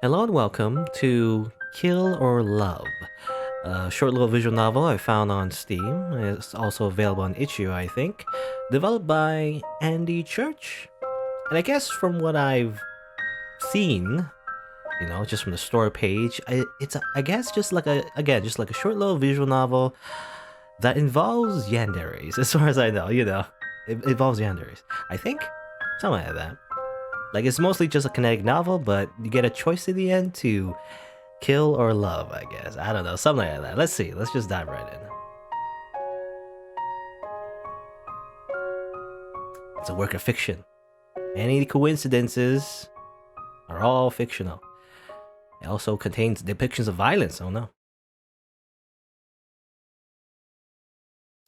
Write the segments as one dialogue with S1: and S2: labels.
S1: Hello and welcome to Kill or Love, a short little visual novel I found on Steam. It's also available on itch.io, I think. Developed by Andy Church. And I guess from what I've seen, just from the store page, I guess just like just like a short little visual novel that involves Yanderes, as far as I know, It involves Yanderes. I think? Something like that. Like, it's mostly just a kinetic novel, but you get a choice at the end to kill or love, I guess. I don't know, something like that. Let's see. Let's just dive right in. It's a work of fiction. Any coincidences are all fictional. It also contains depictions of violence. Oh no.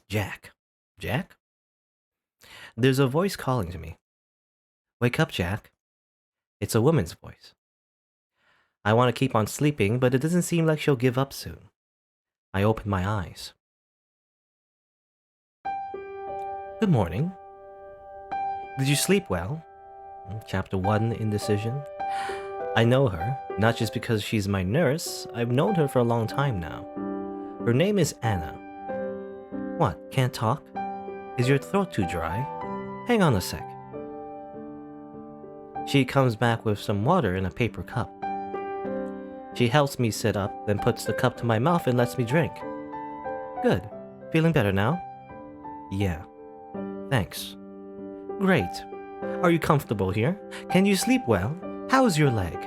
S1: Jack. Jack? There's a voice calling to me. Wake up, Jack. It's a woman's voice. I want to keep on sleeping, but it doesn't seem like she'll give up soon. I open my eyes. Good morning. Did you sleep well? Chapter 1, Indecision. I know her, not just because she's my nurse. I've known her for a long time now. Her name is Anna. What, can't talk? Is your throat too dry? Hang on a sec. She comes back with some water in a paper cup. She helps me sit up, then puts the cup to my mouth and lets me drink. Good. Feeling better now? Yeah. Thanks. Great. Are you comfortable here? Can you sleep well? How's your leg?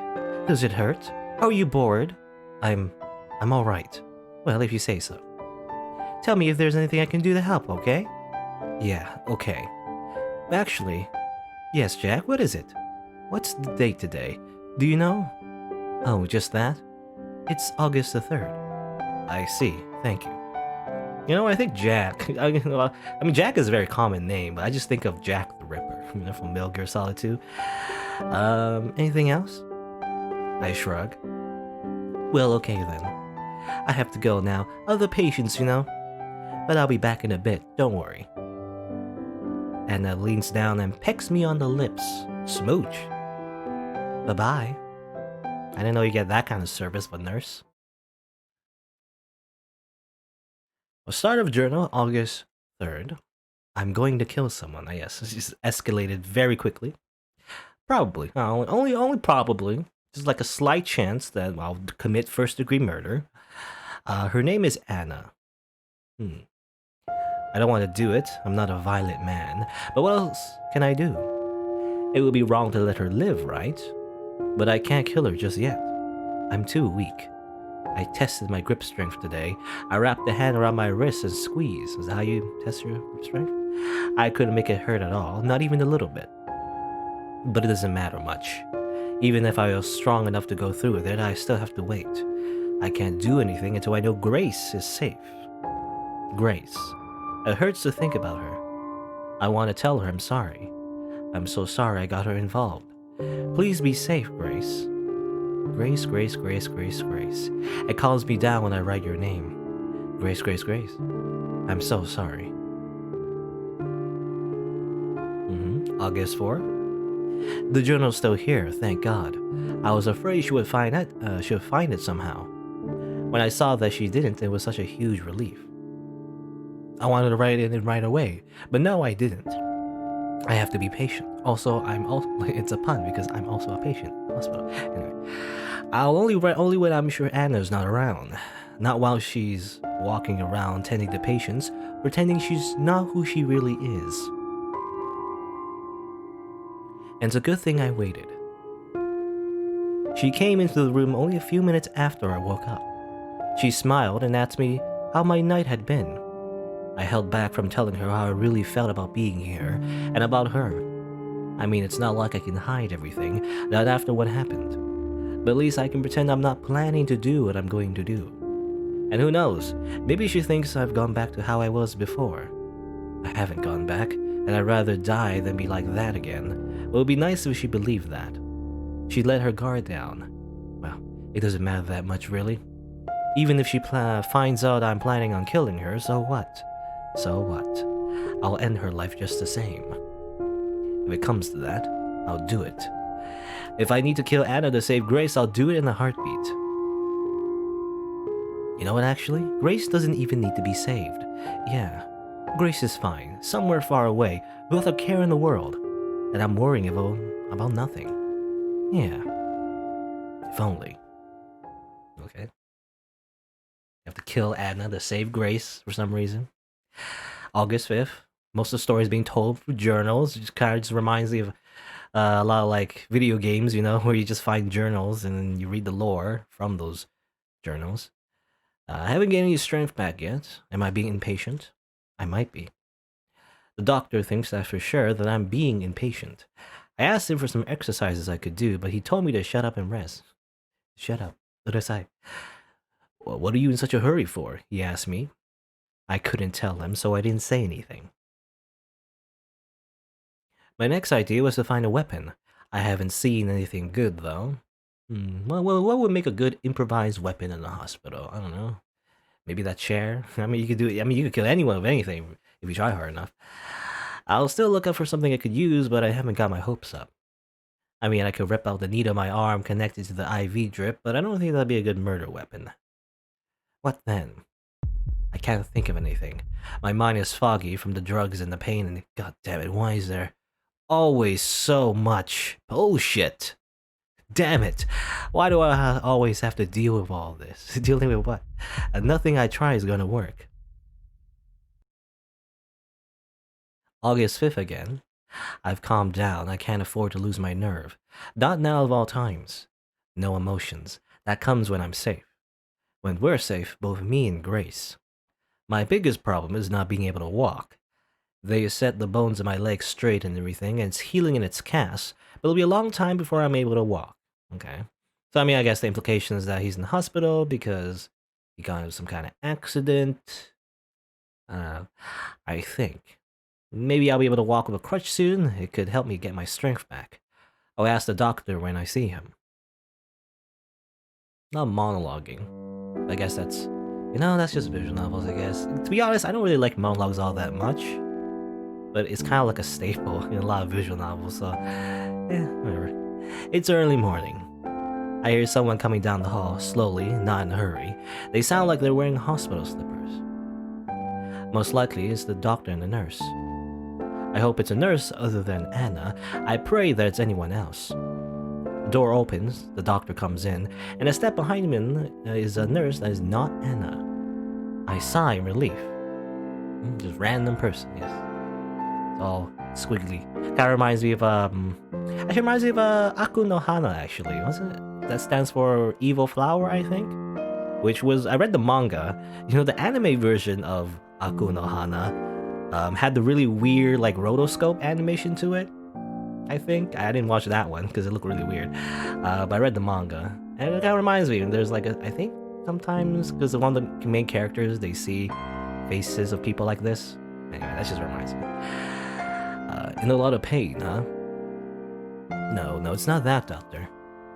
S1: Does it hurt? Are you bored? I'm alright. Well, if you say so. Tell me if there's anything I can do to help, okay? Yeah, okay. Actually, yes, Jack, what is it? What's the date today? Do you know? Oh, just that? It's August the 3rd. I see, thank you. I think Jack, Jack is a very common name, but I just think of Jack the Ripper, from Metal Gear Solid 2. Anything else? I shrug. Well, okay then. I have to go now. Other patients, But I'll be back in a bit, don't worry. Anna leans down and pecks me on the lips. Smooch. Bye-bye. I didn't know you get that kind of service, but nurse. Well, start of journal, August 3rd. I'm going to kill someone, I guess. This just escalated very quickly. Probably. Only probably. Just like a slight chance that I'll commit first-degree murder. Her name is Anna. I don't want to do it. I'm not a violent man. But what else can I do? It would be wrong to let her live, right? But I can't kill her just yet. I'm too weak. I tested my grip strength today. I wrapped the hand around my wrist and squeezed. Is that how you test your grip strength? I couldn't make it hurt at all, not even a little bit. But it doesn't matter much. Even if I was strong enough to go through with it, I still have to wait. I can't do anything until I know Grace is safe. Grace. It hurts to think about her. I want to tell her I'm sorry. I'm so sorry I got her involved. Please be safe, Grace. Grace, Grace, Grace, Grace, Grace. It calms me down when I write your name. Grace, Grace, Grace. I'm so sorry. August 4th. The journal's still here, thank God. I was afraid she would find it somehow. When I saw that she didn't, it was such a huge relief. I wanted to write it in right away, but no, I didn't. I have to be patient. Also, it's a pun because I'm also a patient in the hospital. Anyway, I'll only write when I'm sure Anna's not around. Not while she's walking around tending to patients, pretending she's not who she really is. And it's a good thing I waited. She came into the room only a few minutes after I woke up. She smiled and asked me how my night had been. I held back from telling her how I really felt about being here, and about her. I mean, it's not like I can hide everything, not after what happened. But at least I can pretend I'm not planning to do what I'm going to do. And who knows, maybe she thinks I've gone back to how I was before. I haven't gone back, and I'd rather die than be like that again. It would be nice if she believed that. She let her guard down. Well, it doesn't matter that much, really. Even if she finds out I'm planning on killing her, so what? So what? I'll end her life just the same. If it comes to that, I'll do it. If I need to kill Anna to save Grace, I'll do it in a heartbeat. You know what, actually? Grace doesn't even need to be saved. Yeah, Grace is fine, somewhere far away, without a care in the world. And I'm worrying about nothing. Yeah, if only. Okay. You have to kill Anna to save Grace for some reason. August 5th. Most of the story is being told through journals. It just kind of just reminds me of a lot of like video games, you know, where you just find journals and then you read the lore from those journals. I haven't gained any strength back yet. Am I being impatient? I might be. The doctor thinks that for sure that I'm being impatient. I asked him for some exercises I could do, but he told me to shut up and rest. Shut up. What did I say? Well, what are you in such a hurry for? He asked me. I couldn't tell him, so I didn't say anything. My next idea was to find a weapon. I haven't seen anything good, though. Well, what would make a good improvised weapon in the hospital? I don't know. Maybe that chair? I mean, you could do it. I mean, you could kill anyone with anything if you try hard enough. I'll still look up for something I could use, but I haven't got my hopes up. I mean, I could rip out the needle of my arm connected to the IV drip, but I don't think that'd be a good murder weapon. What then? I can't think of anything. My mind is foggy from the drugs and the pain, and god damn it, why is there always so much bullshit? Damn it! Why do I always have to deal with all this? Dealing with what? And nothing I try is gonna work. August 5th again. I've calmed down. I can't afford to lose my nerve. Not now of all times. No emotions. That comes when I'm safe. When we're safe, both me and Grace. My biggest problem is not being able to walk. They set the bones of my legs straight and everything, and it's healing in its cast, but it'll be a long time before I'm able to walk. Okay. So, I mean, I guess the implication is that he's in the hospital because he got into some kind of accident. I think. Maybe I'll be able to walk with a crutch soon. It could help me get my strength back. I'll ask the doctor when I see him. Not monologuing. I guess that's... You know, that's just visual novels, I guess. To be honest, I don't really like monologues all that much. But it's kind of like a staple in a lot of visual novels, so... whatever. It's early morning. I hear someone coming down the hall, slowly, not in a hurry. They sound like they're wearing hospital slippers. Most likely, it's the doctor and the nurse. I hope it's a nurse other than Anna. I pray that it's anyone else. The door opens, the doctor comes in, and a step behind him is a nurse that is not Anna. I sigh in relief. Just random person, yes. It's all squiggly. Kinda reminds me of, actually reminds me of, Aku no Hana, actually. Wasn't it? That stands for Evil Flower, I think? Which was, I read the manga. You know, the anime version of Aku no Hana had the really weird, like, rotoscope animation to it. I think. I didn't watch that one because it looked really weird. But I read the manga. And it kind of reminds me, there's like I think sometimes, because one of the main characters, they see faces of people like this. Anyway, that just reminds me. In a lot of pain, huh? No, it's not that, doctor.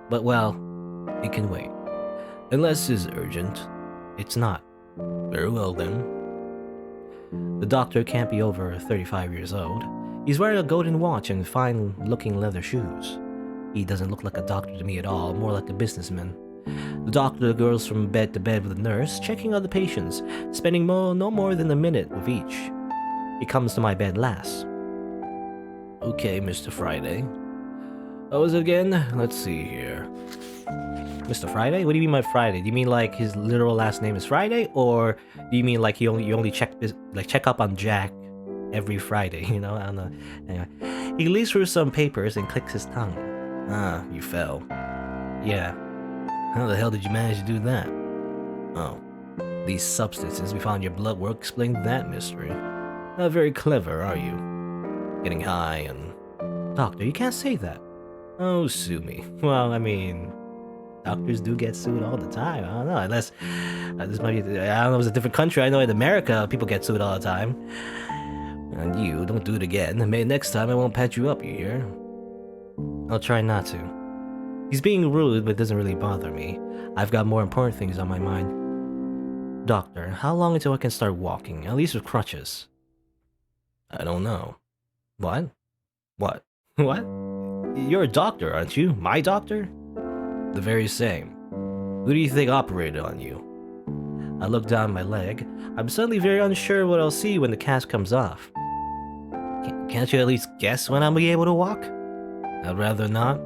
S1: But well, it can wait. Unless it's urgent. It's not. Very well then. The doctor can't be over 35 years old. He's wearing a golden watch and fine-looking leather shoes. He doesn't look like a doctor to me at all, more like a businessman. The doctor goes from bed to bed with the nurse, checking on the patients, spending no more than a minute with each. He comes to my bed last. Okay, Mr. Friday. What was it again? Let's see here. Mr. Friday? What do you mean by Friday? Do you mean like his literal last name is Friday, or do you mean like you only check up on Jack every Friday? You know, I don't know. Anyway, he leaves through some papers and clicks his tongue. Ah, you fell. Yeah. How the hell did you manage to do that? Oh, these substances we found in your blood work explain that mystery. Not very clever, are you? Getting high and... Doctor, you can't say that. Oh, sue me. Well, I mean... Doctors do get sued all the time. I don't know, unless... this might be... I don't know if it's a different country. I know in America, people get sued all the time. And you, don't do it again. Maybe next time I won't patch you up, you hear? I'll try not to. He's being rude, but it doesn't really bother me. I've got more important things on my mind. Doctor, how long until I can start walking? At least with crutches. I don't know. What? What? What? You're a doctor, aren't you? My doctor? The very same. Who do you think operated on you? I look down my leg. I'm suddenly very unsure what I'll see when the cast comes off. Can't you at least guess when I'll be able to walk? I'd rather not.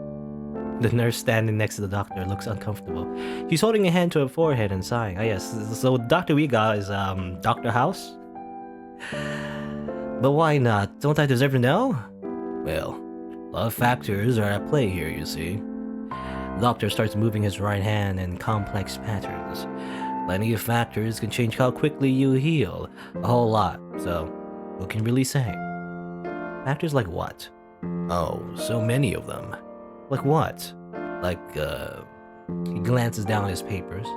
S1: The nurse standing next to the doctor looks uncomfortable. She's holding a hand to her forehead and sighing. Ah yes, so the doctor we got is Dr. House? But why not? Don't I deserve to know? Well, a lot of factors are at play here, you see. The doctor starts moving his right hand in complex patterns. Plenty of factors can change how quickly you heal. A whole lot, so who can really say? Factors like what? Oh, so many of them. Like what? Like, he glances down his papers.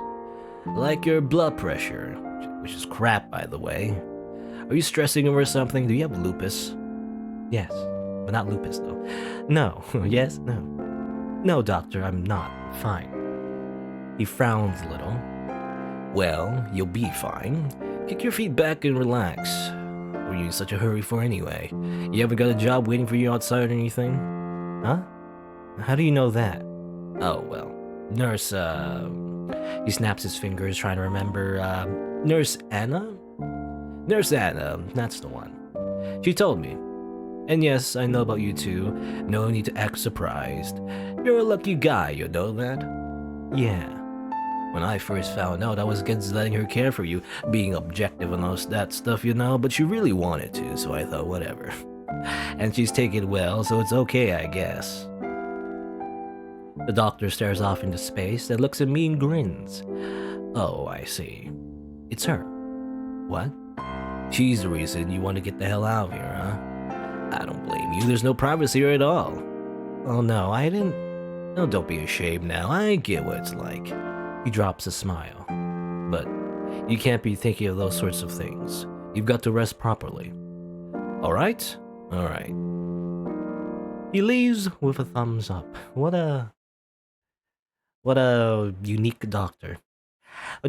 S1: Like your blood pressure, which is crap, by the way. Are you stressing over something? Do you have lupus? Yes, but not lupus, though. No. Yes? No. No, doctor, I'm not. Fine. He frowns a little. Well, you'll be fine. Kick your feet back and relax. What are you in such a hurry for anyway? You haven't got a job waiting for you outside or anything? Huh? How do you know that? Oh, well. Nurse, he snaps his fingers trying to remember, Nurse Anna? Nurse Anna, that's the one. She told me. And yes, I know about you too. No need to act surprised. You're a lucky guy, you know that? Yeah. When I first found out, I was against letting her care for you, being objective and all that stuff, you know, but she really wanted to, so I thought, whatever. And she's taken it well, so it's okay, I guess. The doctor stares off into space and looks at me and grins. Oh, I see. It's her. What? She's the reason you want to get the hell out of here, huh? I don't blame you, there's no privacy here at all. Oh no, I didn't... No, don't be ashamed now, I get what it's like. He drops a smile. But you can't be thinking of those sorts of things. You've got to rest properly. Alright? Alright. He leaves with a thumbs up. What a unique doctor.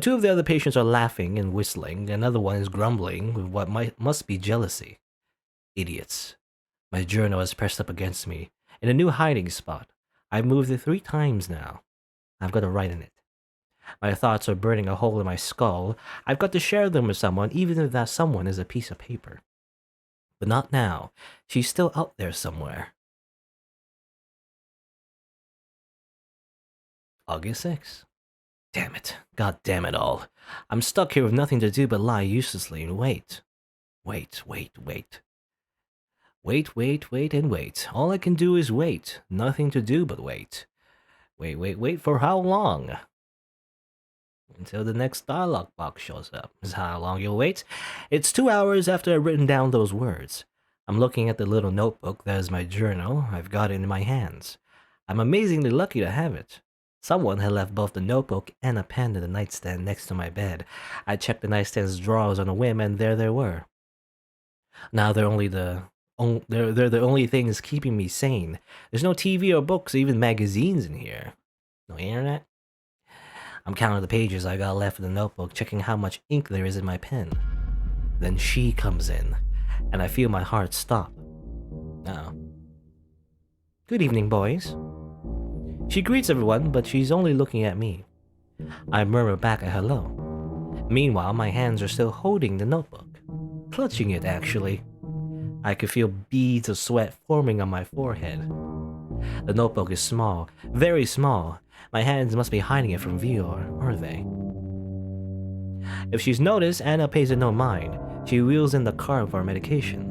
S1: Two of the other patients are laughing and whistling. Another one is grumbling with what must be jealousy. Idiots. My journal is pressed up against me in a new hiding spot. I've moved it 3 times now. I've got to write in it. My thoughts are burning a hole in my skull. I've got to share them with someone, even if that someone is a piece of paper. But not now. She's still out there somewhere. August 6th. Damn it. God damn it all. I'm stuck here with nothing to do but lie uselessly and wait. Wait. Wait, and wait. All I can do is wait. Nothing to do but wait. Wait for how long? Until the next dialogue box shows up. Is how long you'll wait. It's 2 hours after I've written down those words. I'm looking at the little notebook that is my journal. I've got it in my hands. I'm amazingly lucky to have it. Someone had left both the notebook and a pen in the nightstand next to my bed. I checked the nightstand's drawers on a whim, and there they were. Now they're the only things keeping me sane. There's no TV or books or even magazines in here. No internet? I'm counting the pages I got left in the notebook, checking how much ink there is in my pen. Then she comes in, and I feel my heart stop. Uh-oh. Good evening, boys. She greets everyone, but she's only looking at me. I murmur back a hello. Meanwhile, my hands are still holding the notebook. Clutching it, actually. I could feel beads of sweat forming on my forehead. The notebook is small, very small. My hands must be hiding it from view, or are they? If she's noticed, Anna pays it no mind. She wheels in the cart for our medication.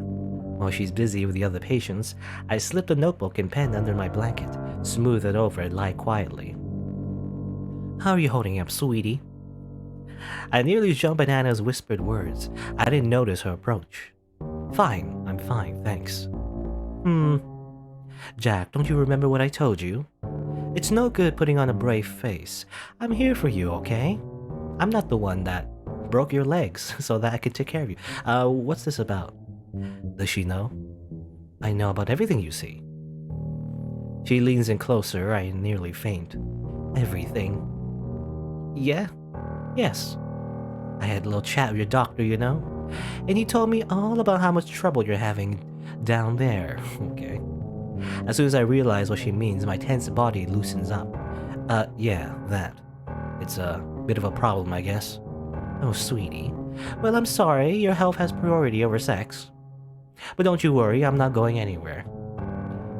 S1: While she's busy with the other patients, I slip the notebook and pen under my blanket, smooth it over and lie quietly. How are you holding up, sweetie? I nearly jump at Anna's whispered words. I didn't notice her approach. Fine, I'm fine, thanks. Jack, don't you remember what I told you? It's no good putting on a brave face. I'm here for you, okay? I'm not the one that broke your legs so that I could take care of you. What's this about? Does she know? I know about everything you see. She leans in closer. I nearly faint. Everything. Yeah? Yes. I had a little chat with your doctor, you know? And he told me all about how much trouble you're having down there. Okay. As soon as I realize what she means, my tense body loosens up. Yeah, that. It's a bit of a problem, I guess. Oh, sweetie. Well, I'm sorry, your health has priority over sex. But don't you worry, I'm not going anywhere.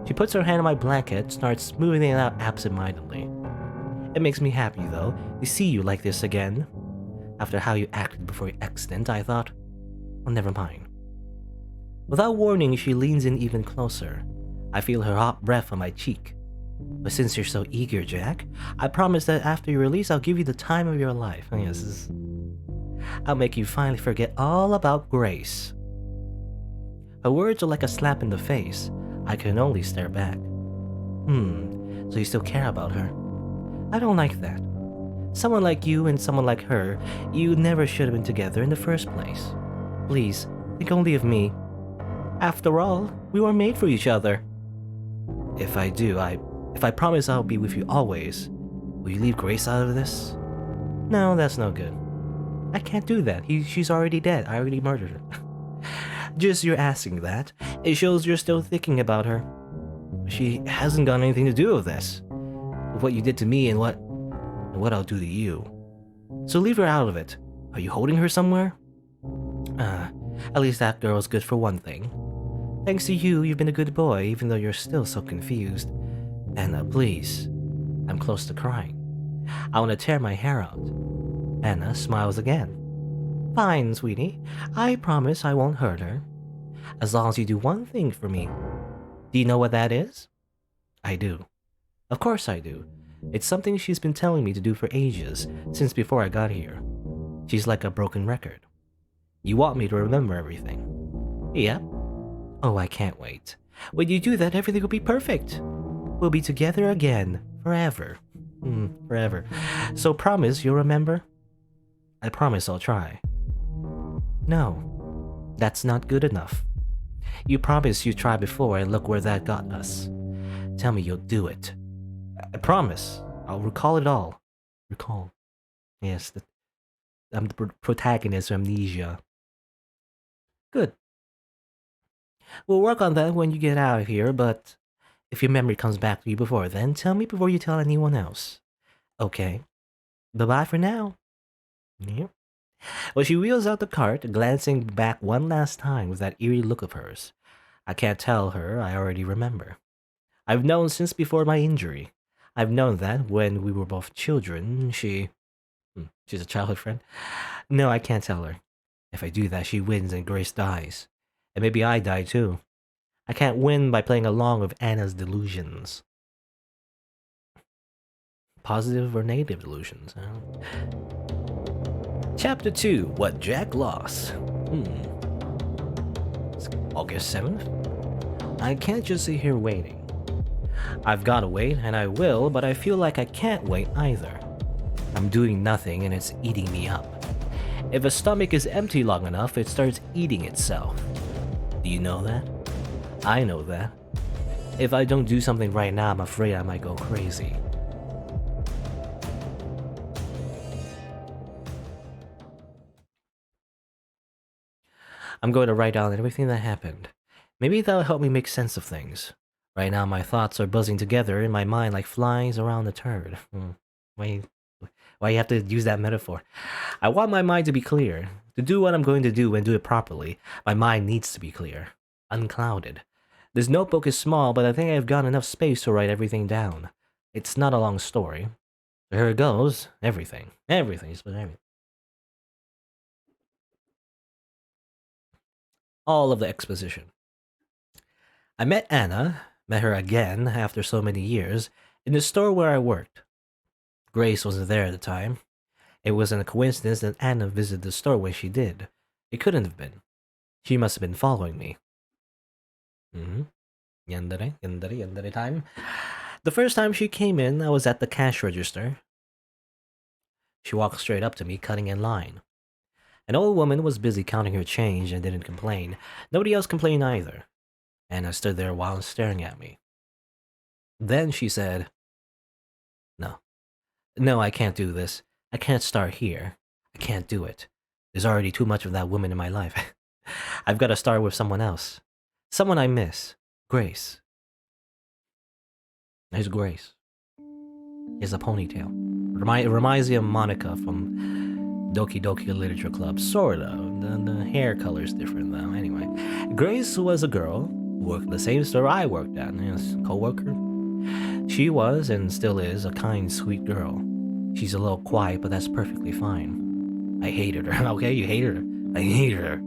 S1: She puts her hand on my blanket, starts smoothing it out absentmindedly. It makes me happy, though, to see you like this again. After how you acted before your accident, I thought, well, never mind. Without warning, she leans in even closer. I feel her hot breath on my cheek. But since you're so eager, Jack, I promise that after your release, I'll give you the time of your life. Oh, yes, I'll make you finally forget all about Grace. Her words are like a slap in the face. I can only stare back. So you still care about her? I don't like that. Someone like you and someone like her, you never should have been together in the first place. Please, think only of me. After all, we were made for each other. If I promise I'll be with you always, will you leave Grace out of this? No, that's no good. I can't do that. She's already dead. I already murdered her. Just you're asking that, it shows you're still thinking about her. She hasn't got anything to do with this. With what you did to me and what I'll do to you. So leave her out of it. Are you holding her somewhere? At least that girl's good for one thing. Thanks to you, you've been a good boy, even though you're still so confused. Anna, please. I'm close to crying. I want to tear my hair out. Anna smiles again. Fine, sweetie. I promise I won't hurt her. As long as you do one thing for me. Do you know what that is? I do. Of course I do. It's something she's been telling me to do for ages, since before I got here. She's like a broken record. You want me to remember everything. Yep. Oh, I can't wait. When you do that, everything will be perfect. We'll be together again, forever. Forever. So promise you'll remember? I promise I'll try. No, that's not good enough. You promised you'd try before and look where that got us. Tell me you'll do it. I promise. I'll recall it all. Recall. Yes, I'm the protagonist of Amnesia. Good. We'll work on that when you get out of here, but if your memory comes back to you before then, tell me before you tell anyone else. Okay. Bye-bye for now. Yep. Well, she wheels out the cart, glancing back one last time with that eerie look of hers. I can't tell her I already remember. I've known since before my injury. I've known that when we were both children, she's a childhood friend? No, I can't tell her. If I do that, she wins and Grace dies. And maybe I die too. I can't win by playing along with Anna's delusions. Positive or negative delusions? Chapter 2, What Jack Lost. It's August 7th? I can't just sit here waiting. I've gotta wait, and I will, but I feel like I can't wait either. I'm doing nothing and it's eating me up. If a stomach is empty long enough, it starts eating itself. Do you know that? I know that. If I don't do something right now, I'm afraid I might go crazy. I'm going to write down everything that happened. Maybe that'll help me make sense of things. Right now, my thoughts are buzzing together in my mind like flies around a turd. Why you have to use that metaphor? I want my mind to be clear. To do what I'm going to do and do it properly, my mind needs to be clear. Unclouded. This notebook is small, but I think I've got enough space to write everything down. It's not a long story. So here it goes. Everything. Everything. All of the exposition. I met Anna, met her again after so many years, in the store where I worked. Grace wasn't there at the time. It wasn't a coincidence that Anna visited the store when she did. It couldn't have been. She must have been following me. Yandere time. The first time she came in, I was at the cash register. She walked straight up to me, cutting in line. An old woman was busy counting her change and didn't complain. Nobody else complained either. Anna stood there a while staring at me. Then she said, No, I can't do this. I can't start here. I can't do it. There's already too much of that woman in my life. I've got to start with someone else. Someone I miss. Grace. There's Grace. He has a ponytail. Reminds me of Monica from Doki Doki Literature Club, sorta. The hair color's different though. Anyway, Grace was a girl, worked the same store I worked at, yes, co-worker. She was, and still is, a kind, sweet girl. She's a little quiet, but that's perfectly fine. I hated her, okay? You hated her? I hated her.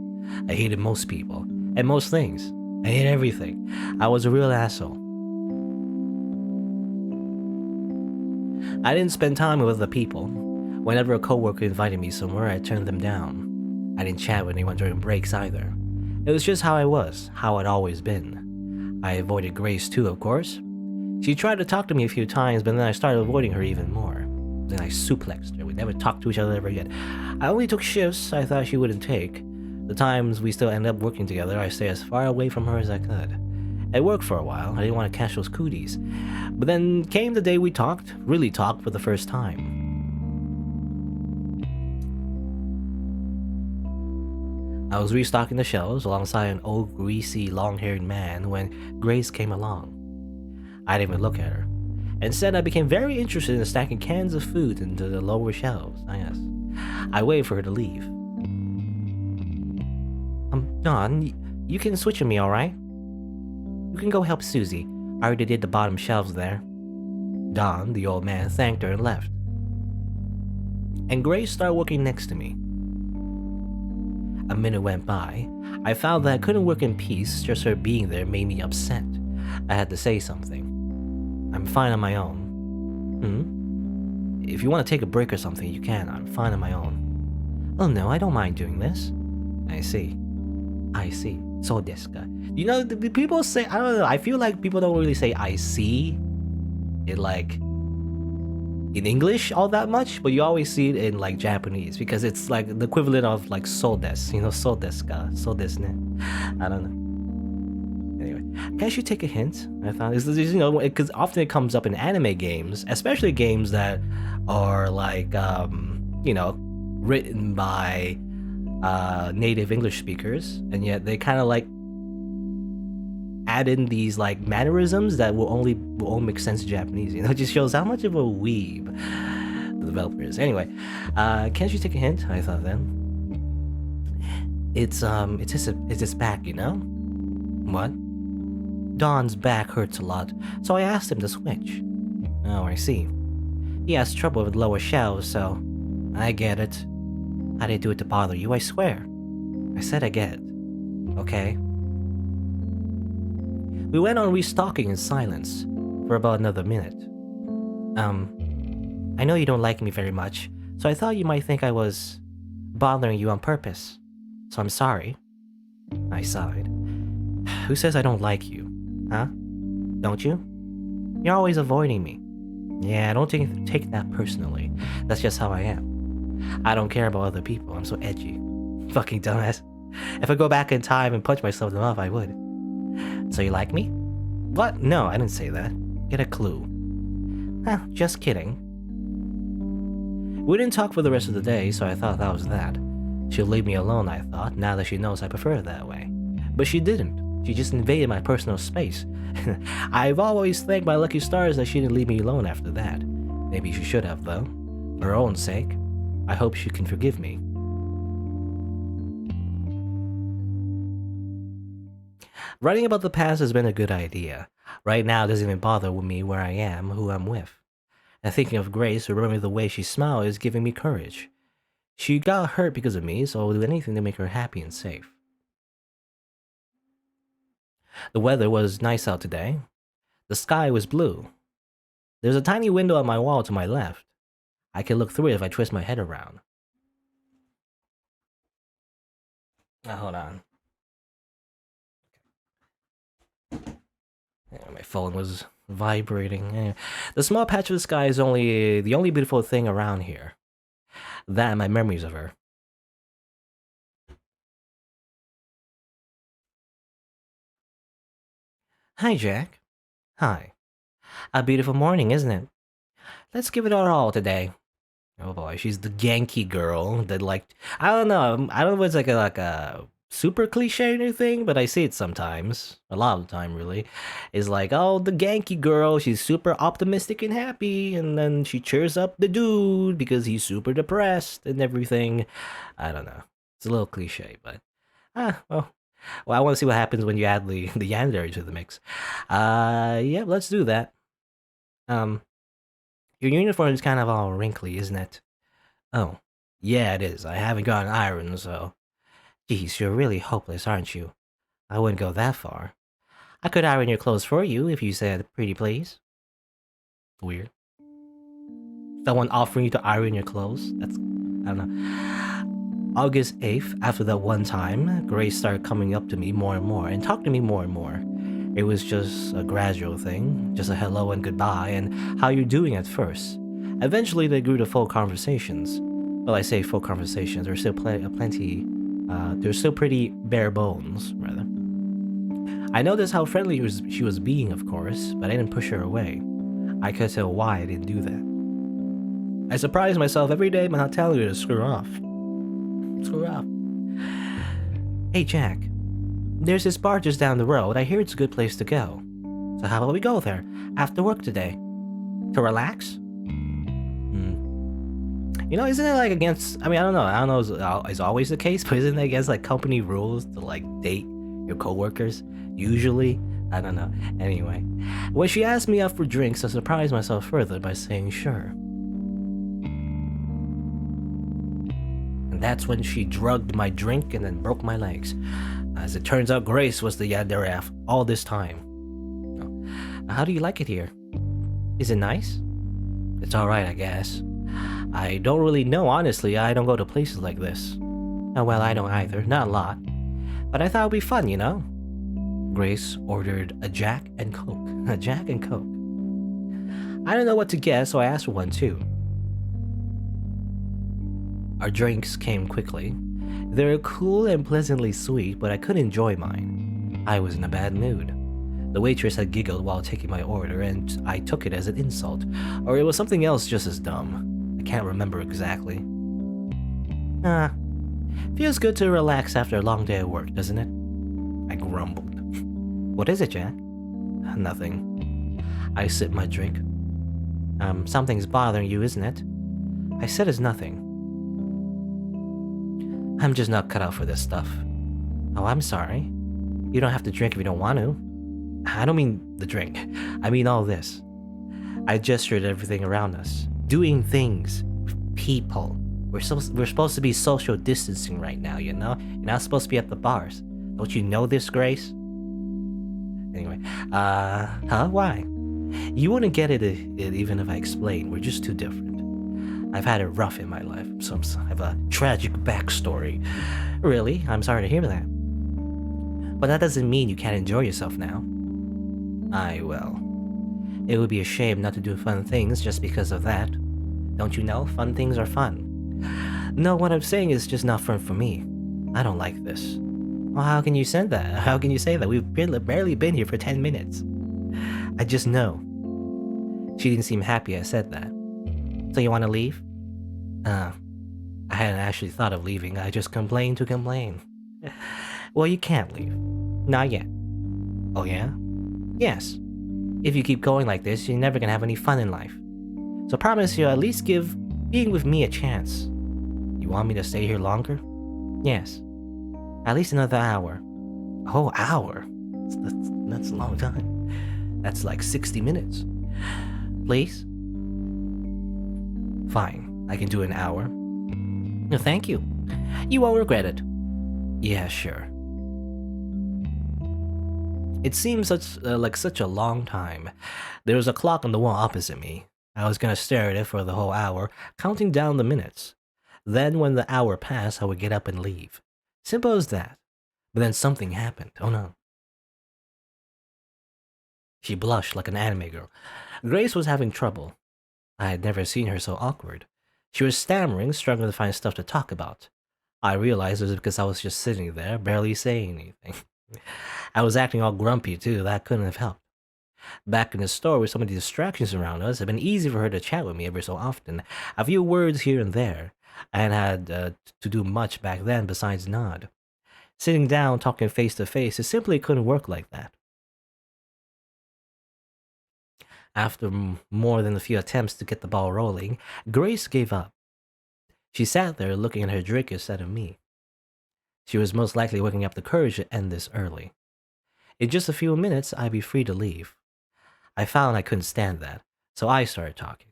S1: I hated most people, and most things. I hate everything. I was a real asshole. I didn't spend time with other people. Whenever a coworker invited me somewhere, I turned them down. I didn't chat with anyone during breaks either. It was just how I was, how I'd always been. I avoided Grace too, of course. She tried to talk to me a few times, but then I started avoiding her even more. Then I suplexed her. We never talked to each other ever again. I only took shifts I thought she wouldn't take. The times we still ended up working together, I stayed as far away from her as I could. It worked for a while. I didn't want to catch those cooties. But then came the day we talked, really talked for the first time. I was restocking the shelves alongside an old, greasy, long-haired man when Grace came along. I didn't even look at her. Instead, I became very interested in stacking cans of food into the lower shelves. Yes. I waited for her to leave. Don, you can switch with me, alright? You can go help Susie. I already did the bottom shelves there. Don, the old man, thanked her and left. And Grace started working next to me. A minute went by. I found that I couldn't work in peace, just her being there made me upset. I had to say something. I'm fine on my own. If you want to take a break or something, you can. I'm fine on my own. Oh no, I don't mind doing this. I see. So desu ka. You know, the people say, I don't know, I feel like people don't really say I see it like in English all that much, but you always see it in like Japanese because it's like the equivalent of like so desu, you know, so desu ka, so desu ne. I don't know. Anyway, can't you take a hint? I thought, you know, because often it comes up in anime games, especially games that are like, you know, written by native English speakers, and yet they kind of like add in these like mannerisms that will only make sense in Japanese. You know, it just shows how much of a weeb the developer is. Anyway, can't you take a hint? I thought then. It's his back, you know. What? Don's back hurts a lot, so I asked him to switch. Oh, I see. He has trouble with lower shelves, so I get it. I didn't do it to bother you, I swear. I said I get it. Okay. We went on restocking in silence for about another minute. I know you don't like me very much, so I thought you might think I was bothering you on purpose. So I'm sorry. I sighed. Who says I don't like you? Huh? Don't you? You're always avoiding me. Yeah, don't take that personally. That's just how I am. I don't care about other people. I'm so edgy. Fucking dumbass. If I go back in time and punch myself in the mouth, I would. So you like me? What? No, I didn't say that. Get a clue. Huh, just kidding. We didn't talk for the rest of the day, so I thought that was that. She'll leave me alone, I thought, now that she knows I prefer it that way. But she didn't. She just invaded my personal space. I've always thanked my lucky stars that she didn't leave me alone after that. Maybe she should have, though. For her own sake. I hope she can forgive me. Writing about the past has been a good idea. Right now it doesn't even bother me where I am, who I'm with. And thinking of Grace, remembering the way she smiled is giving me courage. She got hurt because of me, so I'll do anything to make her happy and safe. The weather was nice out today. The sky was blue. There's a tiny window on my wall to my left. I can look through it if I twist my head around. Hold on. My phone was vibrating. The small patch of the sky is the only beautiful thing around here. That and my memories of her. Hi, Jack. Hi. A beautiful morning, isn't it? Let's give it our all today. Oh boy, she's the Genki girl that I don't know if it's like a super cliche or anything, but I see it sometimes. A lot of the time, really. Is like, oh, the Genki girl, she's super optimistic and happy, and then she cheers up the dude because he's super depressed and everything. I don't know. It's a little cliche, but well, I want to see what happens when you add the Yandere to the mix. Yeah, let's do that. Um, your uniform is kind of all wrinkly, isn't it? Oh, yeah, it is. I haven't got an iron, so. Geez, you're really hopeless, aren't you? I wouldn't go that far. I could iron your clothes for you if you said pretty please. Weird. Someone offering you to iron your clothes? That's, I don't know. August 8th, after that one time, Grace started coming up to me more and more and talking to me more and more. It was just a gradual thing, just a hello and goodbye and how you're doing at first. Eventually, they grew to full conversations. Well, I say full conversations. There's still plenty. There's still pretty bare bones, rather. I noticed how friendly she was being, of course, but I didn't push her away. I could tell why I didn't do that. I surprised myself every day by not telling her to screw off. Screw off. Hey, Jack. There's this bar just down the road. I hear it's a good place to go. So how about we go there after work today? To relax? You know, isn't it like against? I mean, I don't know. Is always the case, but isn't it against like company rules to like date your coworkers? Usually, I don't know. Anyway, when she asked me out for drinks, I surprised myself further by saying sure. And that's when she drugged my drink and then broke my legs. As it turns out, Grace was the Yandere all this time. How do you like it here? Is it nice? It's alright, I guess. I don't really know, honestly. I don't go to places like this. Oh, well, I don't either. Not a lot. But I thought it would be fun, you know? Grace ordered a Jack and Coke. A Jack and Coke. I don't know what to get, so I asked for one too. Our drinks came quickly. They were cool and pleasantly sweet, but I couldn't enjoy mine. I was in a bad mood. The waitress had giggled while taking my order, and I took it as an insult. Or it was something else just as dumb. I can't remember exactly. Feels good to relax after a long day of work, doesn't it? I grumbled. What is it, Jack? Nothing. I sipped my drink. Something's bothering you, isn't it? I said it's nothing. I'm just not cut out for this stuff. Oh, I'm sorry. You don't have to drink if you don't want to. I don't mean the drink. I mean all this. I gestured at everything around us. Doing things. People. We're supposed to be social distancing right now, you know? You're not supposed to be at the bars. Don't you know this, Grace? Anyway, why? You wouldn't get it even if I explained. We're just too different. I've had it rough in my life. I have a tragic backstory. Really? I'm sorry to hear that. But that doesn't mean you can't enjoy yourself now. Well. It would be a shame not to do fun things just because of that. Don't you know? Fun things are fun. No, what I'm saying is just not fun for me. I don't like this. Well, how can you say that? How can you say that? We've barely been here for 10 minutes. I just know. She didn't seem happy I said that. So you want to leave? I hadn't actually thought of leaving. I just complained to complain. Well, you can't leave. Not yet. Oh yeah? Yes. If you keep going like this, you're never gonna have any fun in life. So promise you'll at least give being with me a chance. You want me to stay here longer? Yes. At least another hour. A whole hour? That's a long time. That's like 60 minutes. Please? Fine, I can do an hour. No, thank you. You won't regret it. Yeah, sure. It seemed like such a long time. There was a clock on the wall opposite me. I was gonna stare at it for the whole hour, counting down the minutes. Then when the hour passed, I would get up and leave. Simple as that. But then something happened. Oh no. She blushed like an anime girl. Grace was having trouble. I had never seen her so awkward. She was stammering, struggling to find stuff to talk about. I realized it was because I was just sitting there, barely saying anything. I was acting all grumpy too, that couldn't have helped. Back in the store with so many distractions around us, it had been easy for her to chat with me every so often. A few words here and there. I hadn't had to do much back then besides nod. Sitting down, talking face to face, it simply couldn't work like that. After more than a few attempts to get the ball rolling, Grace gave up. She sat there looking at her drink instead of me. She was most likely working up the courage to end this early. In just a few minutes, I'd be free to leave. I found I couldn't stand that, so I started talking.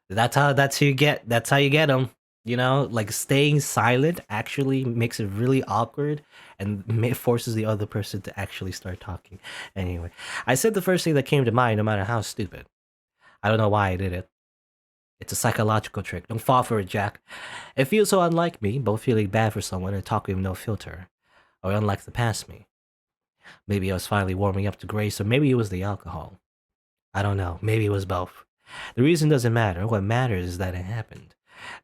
S1: That's how you get them. You know, like staying silent actually makes it really awkward and forces the other person to actually start talking. Anyway, I said the first thing that came to mind, no matter how stupid. I don't know why I did it. It's a psychological trick. Don't fall for it, Jack. It feels so unlike me, both feeling bad for someone and talking with no filter, or unlike the past me. Maybe I was finally warming up to Grace, or maybe it was the alcohol. I don't know. Maybe it was both. The reason doesn't matter. What matters is that it happened.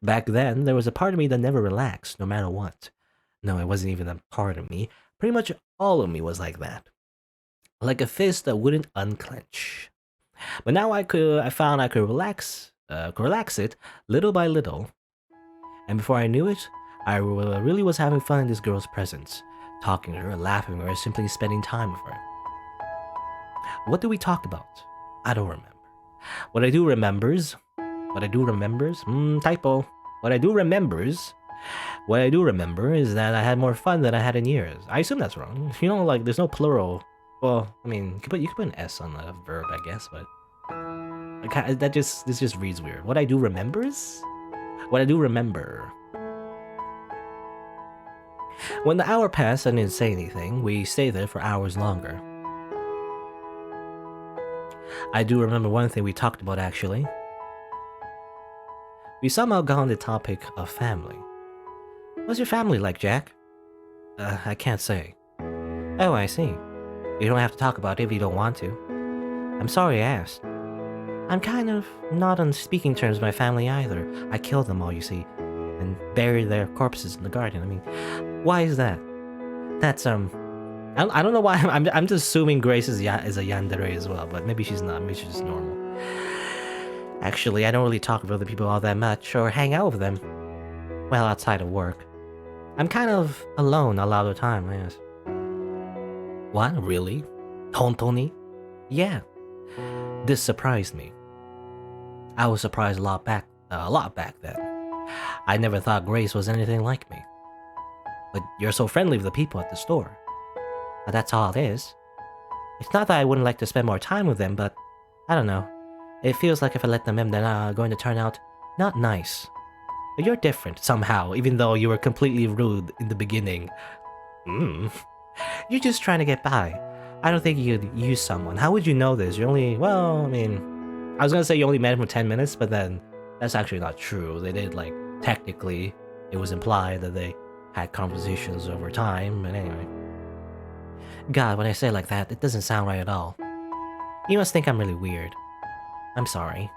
S1: Back then, there was a part of me that never relaxed, no matter what. No, it wasn't even a part of me. Pretty much all of me was like that. Like a fist that wouldn't unclench. But now I found I could relax it little by little. And before I knew it, I really was having fun in this girl's presence, talking to her, laughing with her, simply spending time with her. What did we talk about? I don't remember. What I do remembers, typo. What I do remember is that I had more fun than I had in years. I assume that's wrong. You know, like there's no plural. Well, I mean, you could put an S on a verb, I guess, but this just reads weird. What I do remembers? What I do remember. When the hour passed, I didn't say anything. We stayed there for hours longer. I do remember one thing we talked about, actually. We somehow got on the topic of family. What's your family like, Jack? I can't say. Oh, I see. You don't have to talk about it if you don't want to. I'm sorry I asked. I'm kind of not on speaking terms with my family either. I killed them all, you see, and buried their corpses in the garden. I mean, why is that? That's, I don't know why. I'm just assuming Grace is a Yandere as well, but maybe she's not. Maybe she's just normal. Actually, I don't really talk with other people all that much, or hang out with them. Well, outside of work. I'm kind of alone a lot of the time, I guess. What? Really? Hontoni? Yeah. This surprised me. I was surprised a lot back then. I never thought Grace was anything like me. But you're so friendly with the people at the store. But that's all it is. It's not that I wouldn't like to spend more time with them, but I don't know. It feels like if I let them in, they're going to turn out not nice. But you're different somehow, even though you were completely rude in the beginning. You're just trying to get by. I don't think you'd use someone. How would you know this? You're only, well, I mean, I was gonna say you only met him for 10 minutes, but then that's actually not true. They did, like, technically, it was implied that they had conversations over time, but anyway. God, when I say it like that, it doesn't sound right at all. You must think I'm really weird. I'm sorry.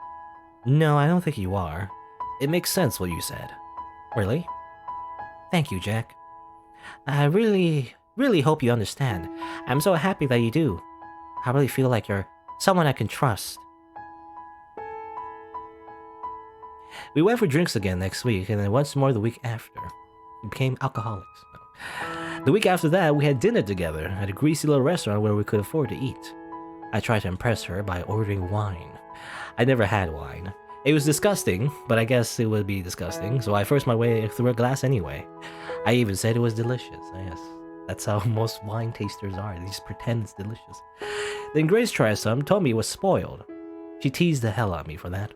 S1: No, I don't think you are. It makes sense what you said. Really? Thank you, Jack. I really hope you understand. I'm so happy that you do. I really feel like you're someone I can trust. We went for drinks again next week, and then once more the week after. We became alcoholics. The week after that, we had dinner together at a greasy little restaurant where we could afford to eat. I tried to impress her by ordering wine. I never had wine. It was disgusting, but I guess it would be disgusting, so I forced my way through a glass anyway. I even said it was delicious. Yes, that's how most wine tasters are. They just pretend it's delicious. Then Grace tried some, told me it was spoiled. She teased the hell out of me for that.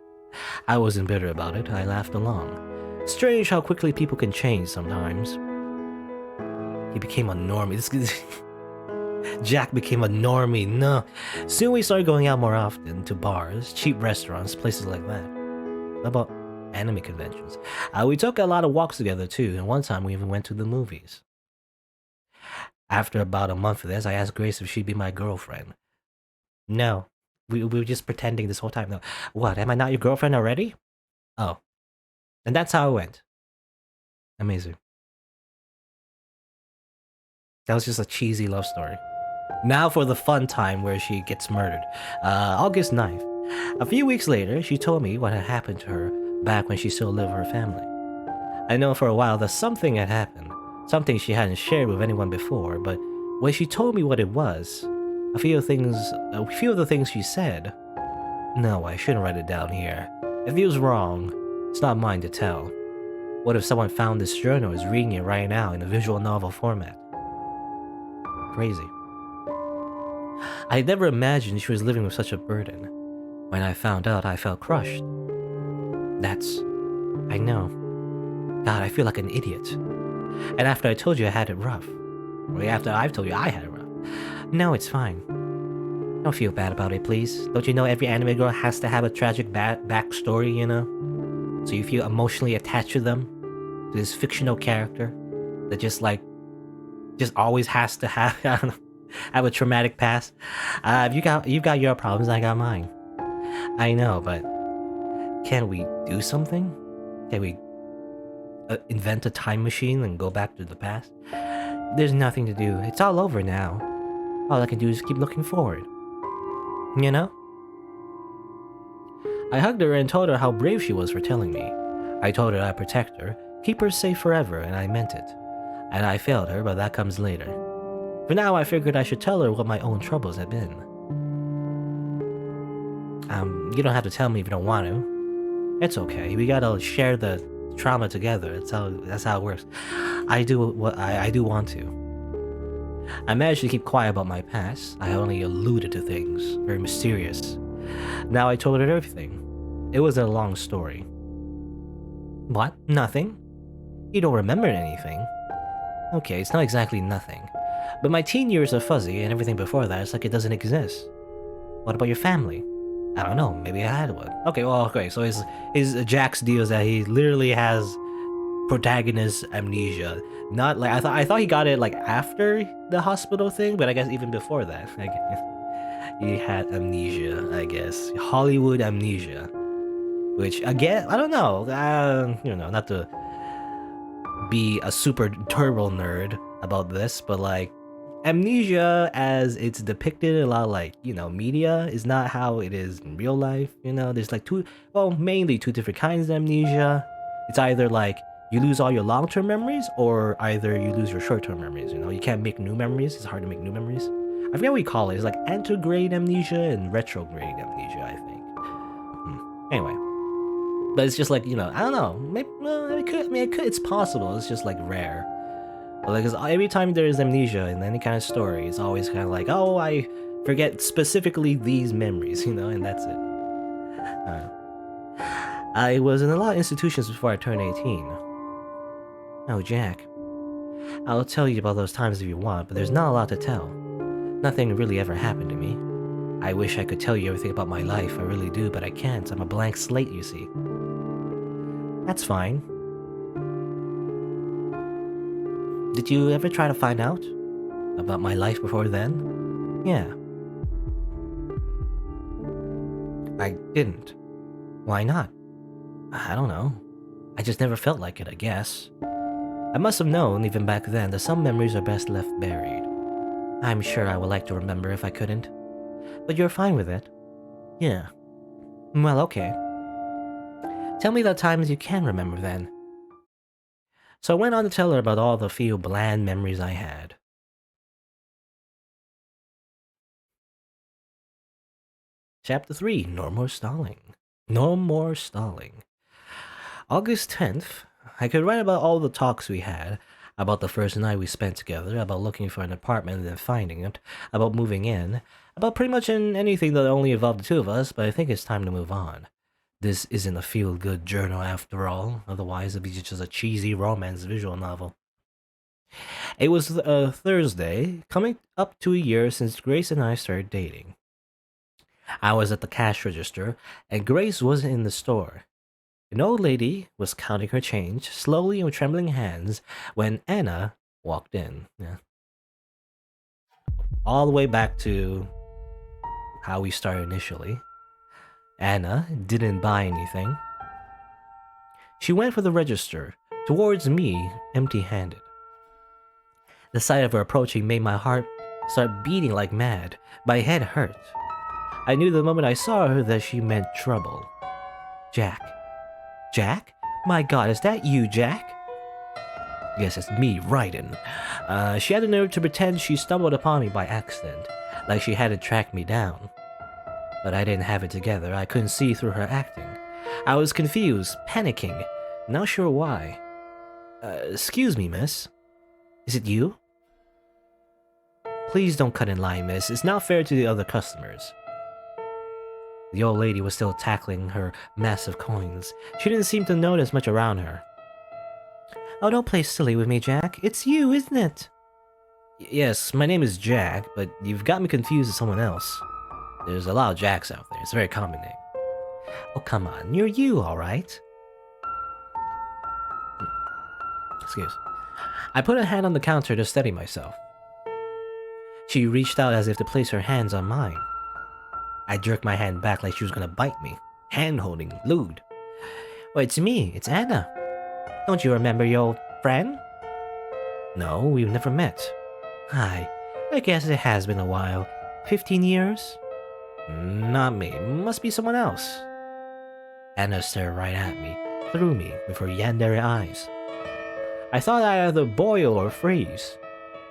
S1: I wasn't bitter about it. I laughed along. Strange how quickly people can change sometimes. He became a normie. Jack became a normie. No. Soon we started going out more often to bars, cheap restaurants, places like that. How about anime conventions? We took a lot of walks together too, and one time we even went to the movies. After about a month of this, I asked Grace if she'd be my girlfriend. No. We were just pretending this whole time. No. What? Am I not your girlfriend already? Oh. And that's how it went. Amazing. That was just a cheesy love story. Now for the fun time where she gets murdered. August 9th. A few weeks later, she told me what had happened to her back when she still lived with her family. I know for a while that something had happened, Something she hadn't shared with anyone before, but when she told me what it was, a few of the things she said. No, I shouldn't write it down here. It feels wrong. It's not mine to tell. What if someone found this journal and is reading it right now in a visual novel format? Crazy. I had never imagined she was living with such a burden. When I found out, I felt crushed. I know. God, I feel like an idiot. And after I told you I had it rough. Or after I've told you I had it rough. No, it's fine. Don't feel bad about it, please. Don't you know every anime girl has to have a tragic backstory, you know? So you feel emotionally attached to them? To this fictional character? That just always has to have, I don't know, have a traumatic past? You've got your problems, I got mine. I know, but can't we do something? Can we invent a time machine and go back to the past? There's nothing to do. It's all over now. All I can do is keep looking forward. You know? I hugged her and told her how brave she was for telling me. I told her I'd protect her, keep her safe forever, and I meant it. And I failed her, but that comes later. For now, I figured I should tell her what my own troubles had been. You don't have to tell me if you don't want to. It's okay. We gotta share the trauma together. That's how it works. I do want to. I managed to keep quiet about my past. I only alluded to things, very mysterious. Now I told her everything. It wasn't a long story. What? Nothing? You don't remember anything? Okay, it's not exactly nothing. But my teen years are fuzzy, and everything before that is like it doesn't exist. What about your family? I don't know, maybe I had one. Okay, so his Jack's deal is that he literally has protagonist amnesia. Not like I thought he got it like after the hospital thing, but I guess even before that. I guess he had amnesia, I guess. Hollywood amnesia. Which again, I don't know. Not to be a super turbo nerd about this, but like amnesia as it's depicted in a lot of like, media is not how it is in real life, There's like mainly two different kinds of amnesia. It's either like you lose all your long-term memories or either you lose your short-term memories, You can't make new memories. It's hard to make new memories. I forget what you call it. It's like anterograde amnesia and retrograde amnesia, I think. Anyway. But it's just like, I don't know. Maybe, it's possible. It's just like rare. But like, 'cause every time there is amnesia in any kind of story, it's always kind of like, oh, I forget specifically these memories, and that's it. I was in a lot of institutions before I turned 18. Oh, Jack. I'll tell you about those times if you want, but there's not a lot to tell. Nothing really ever happened to me. I wish I could tell you everything about my life, I really do, but I can't. I'm a blank slate, you see. That's fine. Did you ever try to find out about my life before then? Yeah. I didn't. Why not? I don't know. I just never felt like it, I guess. I must have known, even back then, that some memories are best left buried. I'm sure I would like to remember if I couldn't. But you're fine with it? Yeah. Well, okay. Tell me the times you can remember then. So I went on to tell her about all the few bland memories I had. Chapter 3, No More Stalling. No More Stalling. August 10th, I could write about all the talks we had, about the first night we spent together, about looking for an apartment and then finding it, about moving in, about pretty much anything that only involved the two of us, but I think it's time to move on. This isn't a feel-good journal after all, otherwise it'd be just a cheesy romance visual novel. It was Thursday, coming up to a year since Grace and I started dating. I was at the cash register, and Grace wasn't in the store. An old lady was counting her change, slowly and with trembling hands, when Anna walked in. Yeah. All the way back to how we started initially. Anna didn't buy anything. She went for the register, towards me, empty-handed. The sight of her approaching made my heart start beating like mad. My head hurt. I knew the moment I saw her that she meant trouble. Jack. Jack? My God, is that you, Jack? Yes, it's me, Raiden. She had the nerve to pretend she stumbled upon me by accident, like she hadn't tracked me down. But I didn't have it together. I couldn't see through her acting. I was confused, panicking, not sure why. Excuse me, miss. Is it you? Please don't cut in line, miss. It's not fair to the other customers. The old lady was still tackling her massive coins. She didn't seem to notice much around her. Oh, don't play silly with me, Jack. It's you, isn't it? Yes, my name is Jack, but you've got me confused with someone else. There's a lot of Jacks out there. It's a very common name. Oh, come on. You're you, alright? Excuse. I put a hand on the counter to steady myself. She reached out as if to place her hands on mine. I jerked my hand back like she was gonna bite me. Hand-holding, lewd. Oh, it's me. It's Anna. Don't you remember your old friend? No, we've never met. Hi. I guess it has been a while. 15 years? Not me. Must be someone else. Anna stared right at me, through me, with her Yandere eyes. I thought I'd either boil or freeze.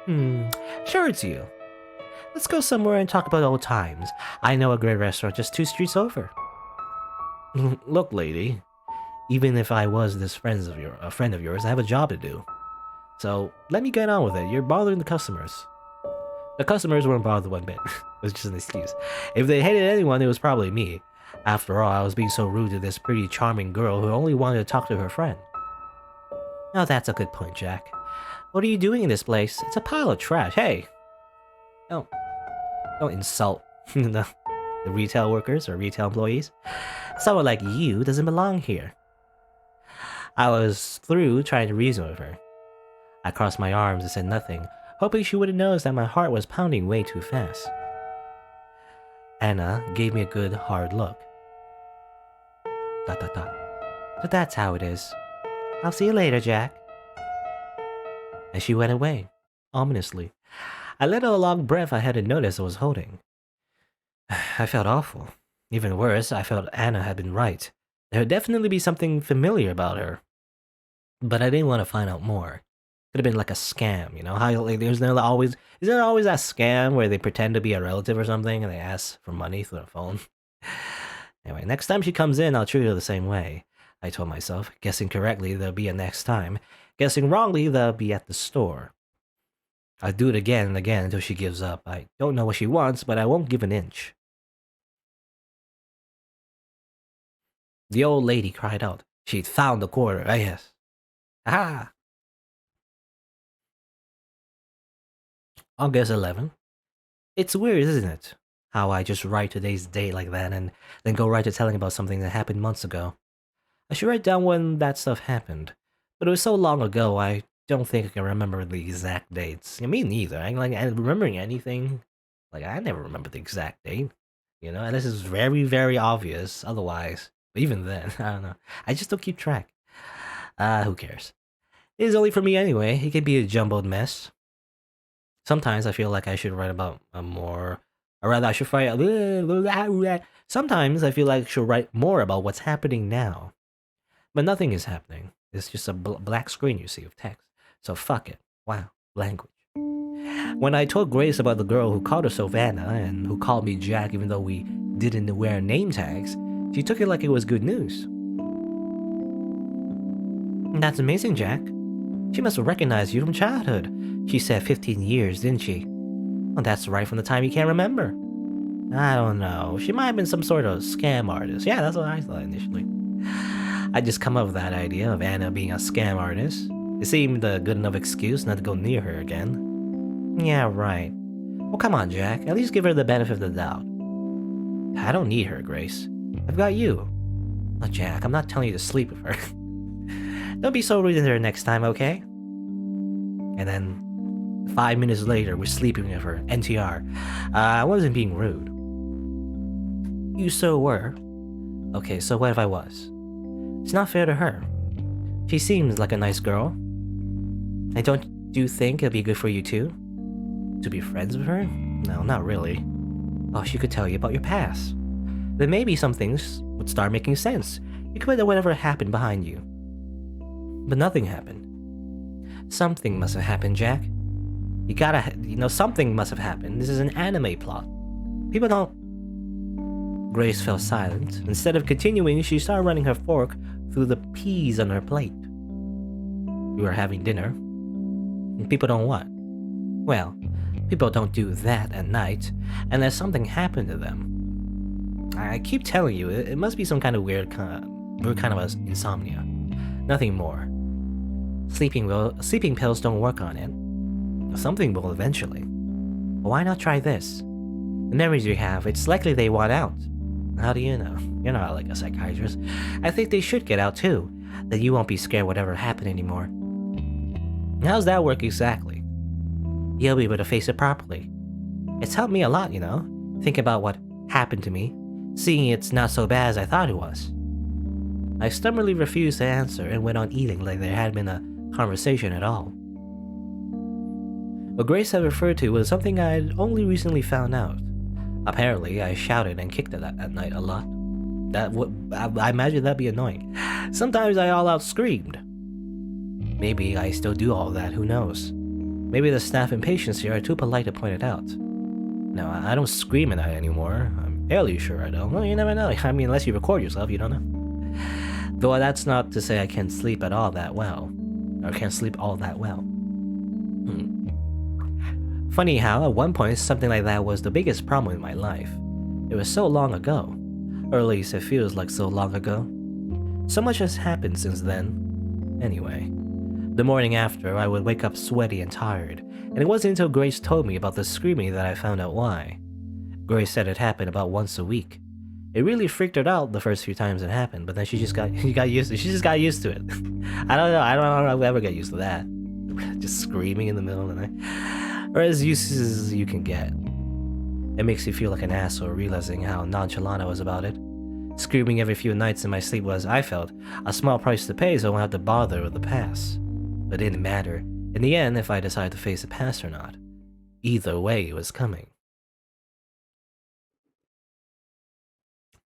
S1: Sure it's you. Let's go somewhere and talk about old times. I know a great restaurant just 2 streets over. Look, lady. Even if I was a friend of yours, I have a job to do. So, let me get on with it. You're bothering the customers. The customers weren't bothered one bit. It was just an excuse. If they hated anyone, it was probably me. After all, I was being so rude to this pretty charming girl who only wanted to talk to her friend. Oh, that's a good point, Jack. What are you doing in this place? It's a pile of trash. Hey! Don't insult the retail workers or retail employees. Someone like you doesn't belong here. I was through trying to reason with her. I crossed my arms and said nothing, hoping she wouldn't notice that my heart was pounding way too fast. Anna gave me a good, hard look. ... So that's how it is. I'll see you later, Jack. And she went away, ominously. I let out a long breath I hadn't noticed I was holding. I felt awful. Even worse, I felt Anna had been right. There would definitely be something familiar about her. But I didn't want to find out more. Could have been like a scam, you know? How like, isn't there always that scam where they pretend to be a relative or something and they ask for money through the phone? Anyway, next time she comes in, I'll treat her the same way. I told myself, guessing correctly, there'll be a next time. Guessing wrongly, they'll be at the store. I'll do it again and again until she gives up. I don't know what she wants, but I won't give an inch. The old lady cried out. She'd found the quarter. Ah, yes. Ah! August 11. It's weird, isn't it? How I just write today's date like that and then go right to telling about something that happened months ago. I should write down when that stuff happened. But it was so long ago, I don't think I can remember the exact dates. Me neither. I like remembering anything. Like, I never remember the exact date. You know, and this is very, very obvious otherwise. But even then, I don't know. I just don't keep track. Who cares? It is only for me anyway. It can be a jumbled mess. Sometimes I feel like I should write about more... Or rather, I should write... Sometimes I feel like I should write more about what's happening now. But nothing is happening. It's just a black screen you see of text. So fuck it. Wow. Language. When I told Grace about the girl who called herself Anna and who called me Jack even though we didn't wear name tags, she took it like it was good news. That's amazing, Jack. She must have recognized you from childhood. She said 15 years, didn't she? Well, that's right from the time you can't remember. I don't know. She might have been some sort of scam artist. Yeah, that's what I thought initially. I just come up with that idea of Anna being a scam artist. It seemed a good enough excuse not to go near her again. Yeah, right. Well, come on, Jack. At least give her the benefit of the doubt. I don't need her, Grace. I've got you. Oh, Jack, I'm not telling you to sleep with her. Don't be so rude to her next time, okay? And then 5 minutes later, we're sleeping with her. NTR. I wasn't being rude. You so were. Okay, so what if I was? It's not fair to her. She seems like a nice girl. And don't you think it'd be good for you too? To be friends with her? No, not really. Oh, she could tell you about your past. Then maybe some things would start making sense. You could put whatever happened behind you. But nothing happened. Something must have happened, Jack. You gotta, something must have happened. This is an anime plot. People don't. Grace fell silent. Instead of continuing, she started running her fork through the peas on her plate. We were having dinner. And people don't what? Well, people don't do that at night unless something happened to them. I keep telling you, it must be some kind of weird kind of insomnia. Nothing more. Sleeping pills don't work on it. Something will eventually. But why not try this? The memories you have, it's likely they want out. How do you know? You're not like a psychiatrist. I think they should get out too. Then you won't be scared whatever happened anymore. How's that work exactly? You'll be able to face it properly. It's helped me a lot, Think about what happened to me, seeing it's not so bad as I thought it was. I stubbornly refused to answer and went on eating like there had been a conversation at all. What Grace had referred to was something I had only recently found out. Apparently, I shouted and kicked it at night a lot. I imagine that'd be annoying. Sometimes I all out screamed. Maybe I still do all that, who knows? Maybe the staff and patients here are too polite to point it out. No, I don't scream at night anymore. I'm fairly sure I don't. Well, you never know. I mean, unless you record yourself, you don't know. Though that's not to say I can't sleep at all that well. Or can't sleep all that well. Funny how, at one point, something like that was the biggest problem in my life. It was so long ago. Or at least it feels like so long ago. So much has happened since then. Anyway, the morning after, I would wake up sweaty and tired, and it wasn't until Grace told me about the screaming that I found out why. Grace said it happened about once a week. It really freaked her out the first few times it happened, but then she just got used to it. She just got used to it. I don't know if I'll ever get used to that. Just screaming in the middle of the night. Or as used as you can get. It makes you feel like an asshole realizing how nonchalant I was about it. Screaming every few nights in my sleep was, I felt, a small price to pay so I won't have to bother with the past. But it didn't matter, in the end, if I decided to face the past or not. Either way, it was coming.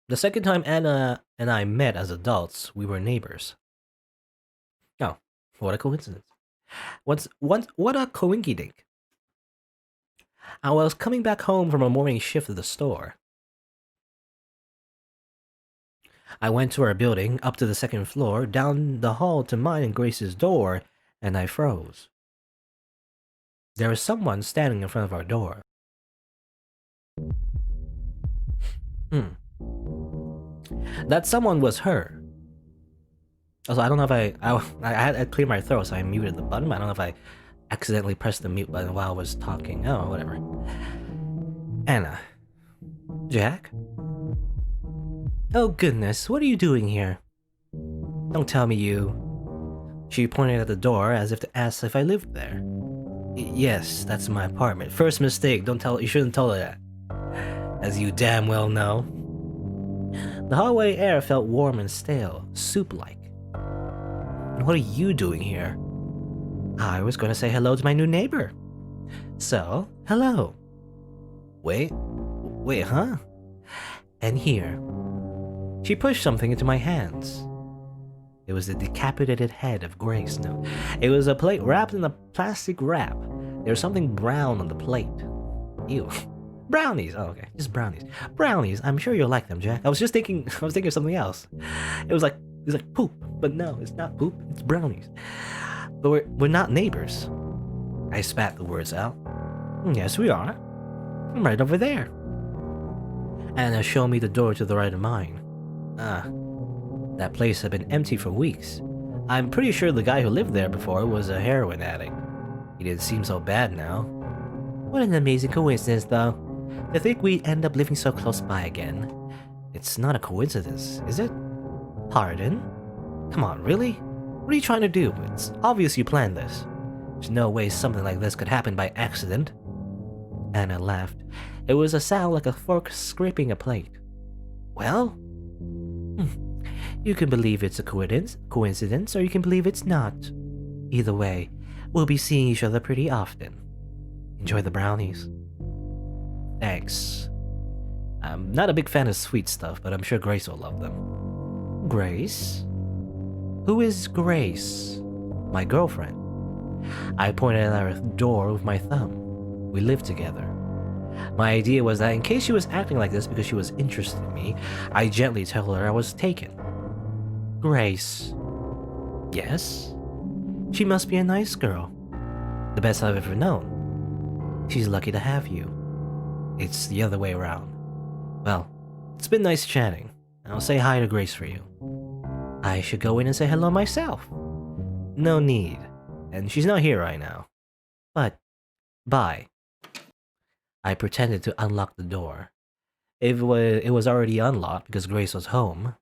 S1: The second time Anna and I met as adults, we were neighbors. Oh, what a coincidence. What a coinkydink. I was coming back home from a morning shift at the store. I went to our building, up to the second floor, down the hall to mine and Grace's door, and I froze. There was someone standing in front of our door. That someone was her. Also, I don't know if I had to clear my throat, so I muted the button. I don't know if I accidentally pressed the mute button while I was talking. Oh, whatever. Anna. Jack? Oh goodness, what are you doing here? Don't tell me you... She pointed at the door as if to ask if I lived there. Yes, that's my apartment. First mistake, you shouldn't tell her that. As you damn well know. The hallway air felt warm and stale, soup-like. What are you doing here? I was going to say hello to my new neighbor. So, hello. Wait, huh? And here. She pushed something into my hands. It was the decapitated head of Grace. No, it was a plate wrapped in a plastic wrap. There was something brown on the plate. Ew. Brownies. Oh, okay. Just brownies. Brownies. I'm sure you'll like them, Jack. I was thinking of something else. It was like poop. But no, it's not poop. It's brownies. But we're not neighbors. I spat the words out. Yes, we are. I'm right over there. Anna showed me the door to the right of mine. That place had been empty for weeks. I'm pretty sure the guy who lived there before was a heroin addict. He didn't seem so bad now. What an amazing coincidence, though. To think we'd end up living so close by again. It's not a coincidence, is it? Pardon? Come on, really? What are you trying to do? It's obvious you planned this. There's no way something like this could happen by accident. Anna laughed. It was a sound like a fork scraping a plate. Well? You can believe it's a coincidence, or you can believe it's not. Either way, we'll be seeing each other pretty often. Enjoy the brownies. Thanks. I'm not a big fan of sweet stuff, but I'm sure Grace will love them. Grace? Who is Grace? My girlfriend. I pointed at her door with my thumb. We lived together. My idea was that in case she was acting like this because she was interested in me, I gently tell her I was taken. Grace. Yes? She must be a nice girl. The best I've ever known. She's lucky to have you. It's the other way around. Well, it's been nice chatting. I'll say hi to Grace for you. I should go in and say hello myself. No need. And she's not here right now. But, bye. I pretended to unlock the door. It was already unlocked because Grace was home.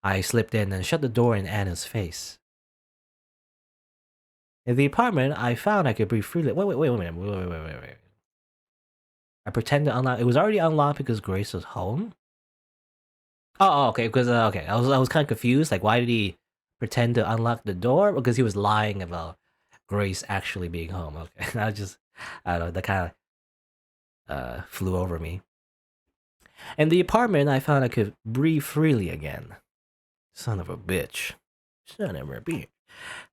S1: I slipped in and shut the door in Anna's face. In the apartment, I found I could breathe freely. Wait a minute. Wait. I pretended to unlock. It was already unlocked because Grace was home. Oh, okay. Because okay, I was kind of confused. Like, why did he pretend to unlock the door? Because he was lying about Grace actually being home. Okay, I don't know. That kind of flew over me. In the apartment, I found I could breathe freely again. Son of a bitch. Son of a bitch.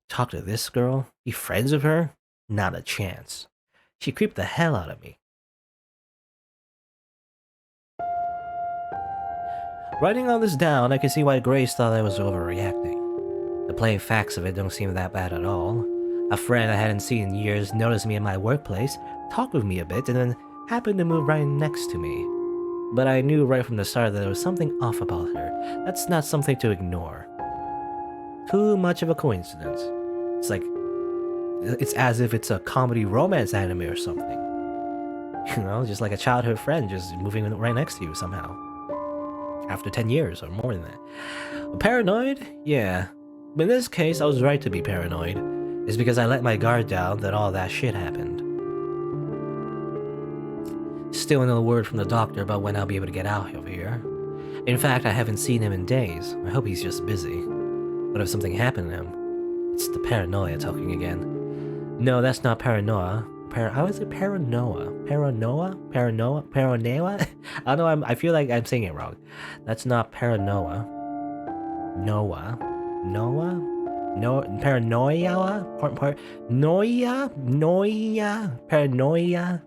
S1: Talk to this girl? Be friends with her? Not a chance. She creeped the hell out of me. Writing all this down, I can see why Grace thought I was overreacting. The plain facts of it don't seem that bad at all. A friend I hadn't seen in years noticed me in my workplace, talked with me a bit, and then happened to move right next to me. But I knew right from the start that there was something off about her. That's not something to ignore. Too much of a coincidence. It's as if it's a comedy romance anime or something. You know, just like a childhood friend just moving right next to you somehow. After 10 years or more than that. Paranoid? Yeah. But in this case, I was right to be paranoid. It's because I let my guard down that all that shit happened. Still no word from the doctor about when I'll be able to get out of here. In fact, I haven't seen him in days. I hope he's just busy. What if something happened to him? It's the paranoia talking again. No, that's not paranoia. How is it paranoia? Paranoia? Paranoia? I don't know, I feel like I'm saying it wrong. That's not paranoia. Noah? No, paranoia? Paranoia?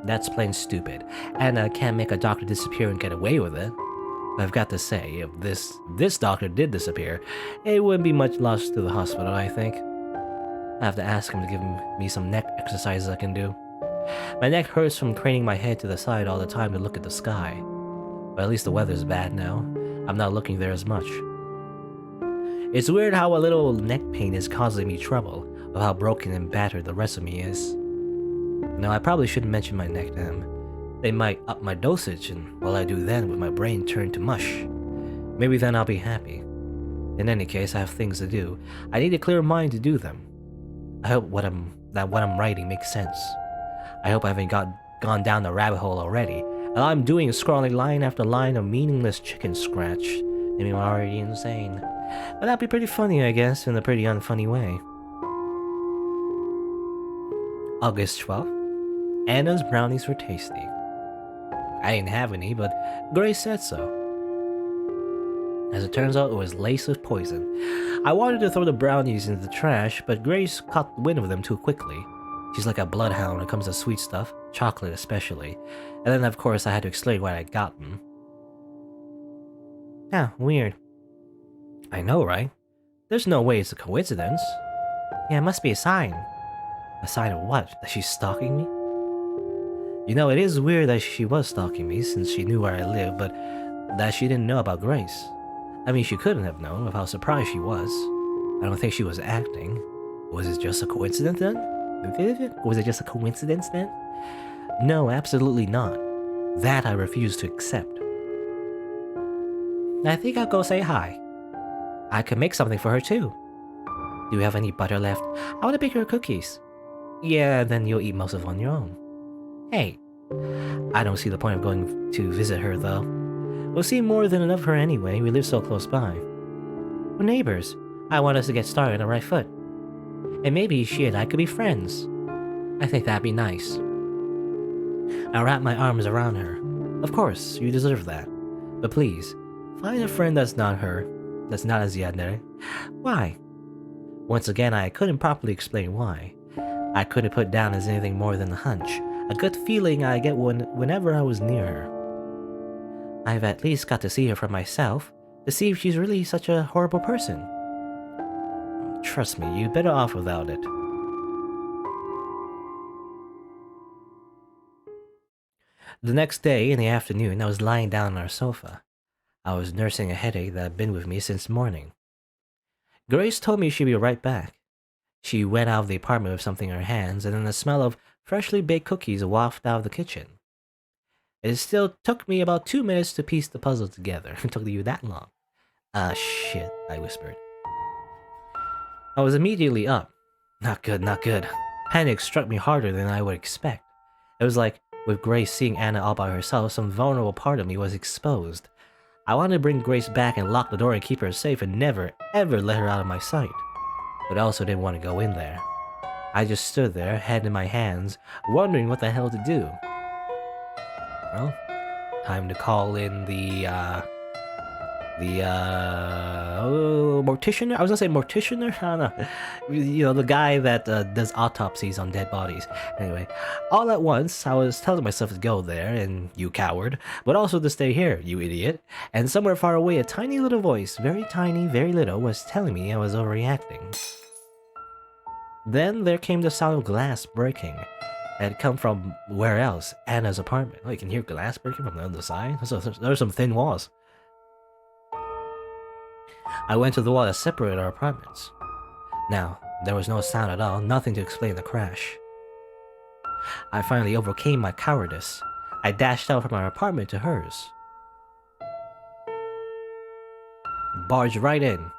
S1: That's plain stupid. And I can't make a doctor disappear and get away with it. But I've got to say, if this doctor did disappear, it wouldn't be much loss to the hospital, I think. I have to ask him to give me some neck exercises I can do. My neck hurts from craning my head to the side all the time to look at the sky. But at least the weather's bad now. I'm not looking there as much. It's weird how a little neck pain is causing me trouble, of how broken and battered the rest of me is. No, I probably shouldn't mention my neck to him. They might up my dosage, and what I do then with my brain turn to mush. Maybe then I'll be happy. In any case, I have things to do. I need a clear mind to do them. I hope what I'm writing makes sense. I hope I haven't gone down the rabbit hole already. All I'm doing is scrolling line after line of meaningless chicken scratch. I mean, I'm already insane. But that'd be pretty funny, I guess, in a pretty unfunny way. August 12th. Anna's brownies were tasty. I didn't have any, but Grace said so. As it turns out, it was laced with poison. I wanted to throw the brownies into the trash, but Grace caught wind of them too quickly. She's like a bloodhound when it comes to sweet stuff, chocolate especially. And then, of course, I had to explain where I'd gotten. Yeah, weird. I know, right? There's no way it's a coincidence. Yeah, it must be a sign. A sign of what? That she's stalking me? You know, it is weird that she was stalking me since she knew where I lived, but that she didn't know about Grace. I mean, she couldn't have known with how surprised she was. I don't think she was acting. Was it just a coincidence then? Was it just a coincidence then? No, absolutely not. That I refuse to accept. I think I'll go say hi. I could make something for her too. Do you have any butter left? I want to bake her cookies. Yeah, then you'll eat most of it on your own. Hey, I don't see the point of going to visit her though. We'll see more than enough of her anyway, we live so close by. We're neighbors. I want us to get started on the right foot. And maybe she and I could be friends. I think that'd be nice. I'll wrap my arms around her. Of course, you deserve that. But please, find a friend that's not her. That's not as Yandere. Why? Once again, I couldn't properly explain why. I couldn't put down as anything more than a hunch, a good feeling I get whenever I was near her. I've at least got to see her for myself, to see if she's really such a horrible person. Trust me, you'd better off without it. The next day, in the afternoon, I was lying down on our sofa. I was nursing a headache that had been with me since morning. Grace told me she'd be right back. She went out of the apartment with something in her hands, and then the smell of freshly baked cookies wafted out of the kitchen. It still took me about 2 minutes to piece the puzzle together. It took you that long. Ah, shit, I whispered. I was immediately up. Not good, not good. Panic struck me harder than I would expect. It was like, with Grace seeing Anna all by herself, some vulnerable part of me was exposed. I wanted to bring Grace back and lock the door and keep her safe and never, ever let her out of my sight. But I also didn't want to go in there. I just stood there, head in my hands, wondering what the hell to do. Well, time to call in the mortician? I was gonna say morticianer? I don't know. You know, the guy that does autopsies on dead bodies. Anyway, all at once, I was telling myself to go there, and you coward, but also to stay here, you idiot. And somewhere far away, a tiny little voice, very tiny, very little, was telling me I was overreacting. Then there came the sound of glass breaking. It had come from where else? Anna's apartment. Oh, you can hear glass breaking from the other side? There's some thin walls. I went to the wall that separated our apartments. Now, there was no sound at all, nothing to explain the crash. I finally overcame my cowardice. I dashed out from our apartment to hers. Barged right in.